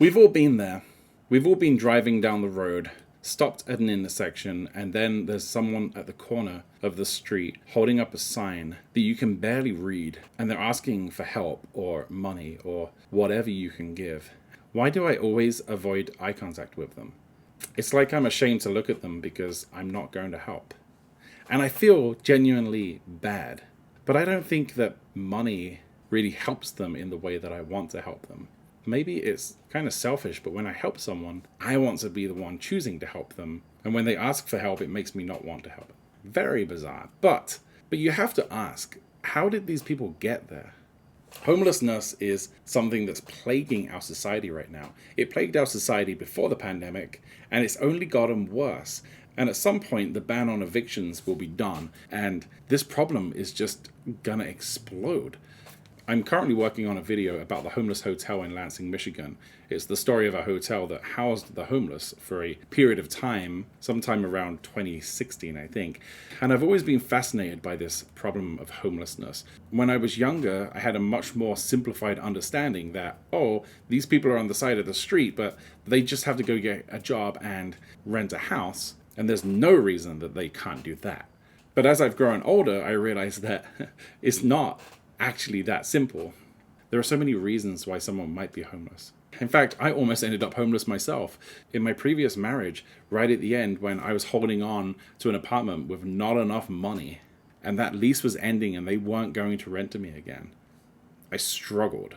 We've all been there. We've all been driving down the road, stopped at an intersection, and then there's someone at the corner of the street holding up a sign that you can barely read, and they're asking for help or money or whatever you can give. Why do I always avoid eye contact with them? It's like I'm ashamed to look at them because I'm not going to help. And I feel genuinely bad. But I don't think that money really helps them in the way that I want to help them. Maybe it's kind of selfish, but when I help someone, I want to be the one choosing to help them. And when they ask for help, it makes me not want to help. Very bizarre. But you have to ask, how did these people get there? Homelessness is something that's plaguing our society right now. It plagued our society before the pandemic, and it's only gotten worse. And at some point, the ban on evictions will be done, and this problem is just gonna explode. I'm currently working on a video about the homeless hotel in Lansing, Michigan. It's the story of a hotel that housed the homeless for a period of time, sometime around 2016, I think. And I've always been fascinated by this problem of homelessness. When I was younger, I had a much more simplified understanding that, these people are on the side of the street, but they just have to go get a job and rent a house, and there's no reason that they can't do that. But as I've grown older, I realized that it's not actually that simple. There are so many reasons why someone might be homeless. In fact, I almost ended up homeless myself. In my previous marriage, right at the end when I was holding on to an apartment with not enough money, and that lease was ending and they weren't going to rent to me again, I struggled.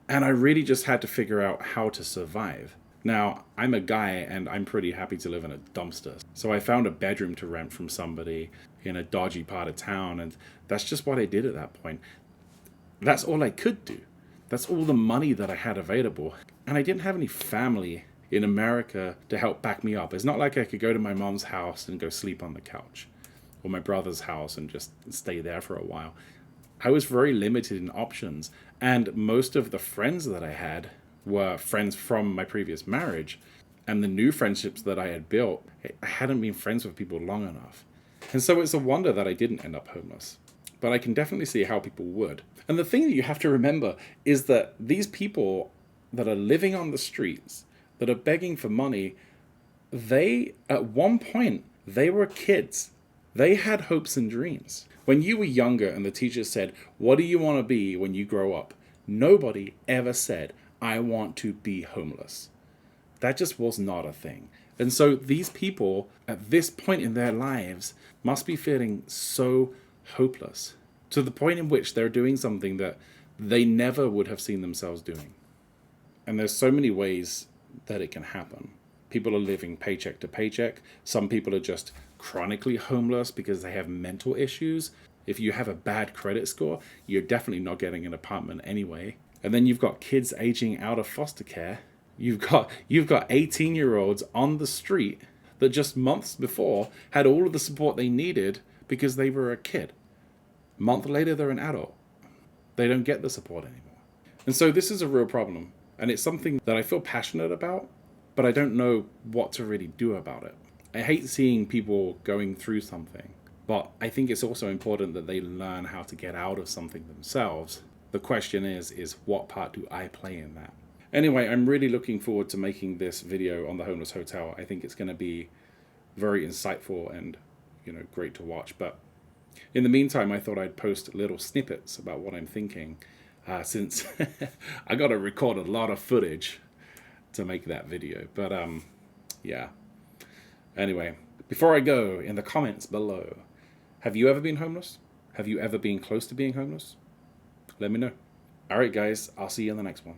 And I really just had to figure out how to survive. Now, I'm a guy and I'm pretty happy to live in a dumpster. So I found a bedroom to rent from somebody in a dodgy part of town, and that's just what I did at that point. That's all I could do. That's all the money that I had available. And I didn't have any family in America to help back me up. It's not like I could go to my mom's house and go sleep on the couch, or my brother's house and just stay there for a while. I was very limited in options, and most of the friends that I had were friends from my previous marriage, and the new friendships that I had built, I hadn't been friends with people long enough. And so it's a wonder that I didn't end up homeless. But I can definitely see how people would. And the thing that you have to remember is that these people that are living on the streets, that are begging for money, at one point, they were kids. They had hopes and dreams. When you were younger and the teacher said, "What do you want to be when you grow up?" Nobody ever said, "I want to be homeless." That just was not a thing. And so these people at this point in their lives must be feeling so hopeless, to the point in which they're doing something that they never would have seen themselves doing. And there's so many ways that it can happen. People are living paycheck to paycheck. Some people are just chronically homeless because they have mental issues. If you have a bad credit score, you're definitely not getting an apartment anyway. And then you've got kids aging out of foster care. You've got 18-year-olds on the street that just months before had all of the support they needed because they were a kid. A month later, they're an adult. They don't get the support anymore. And so this is a real problem. And it's something that I feel passionate about, but I don't know what to really do about it. I hate seeing people going through something, but I think it's also important that they learn how to get out of something themselves. The question is what part do I play in that? Anyway, I'm really looking forward to making this video on the homeless hotel. I think it's going to be very insightful and, great to watch. But in the meantime, I thought I'd post little snippets about what I'm thinking, since I got to record a lot of footage to make that video. But yeah. Anyway, before I go, in the comments below, have you ever been homeless? Have you ever been close to being homeless? Let me know. All right, guys, I'll see you in the next one.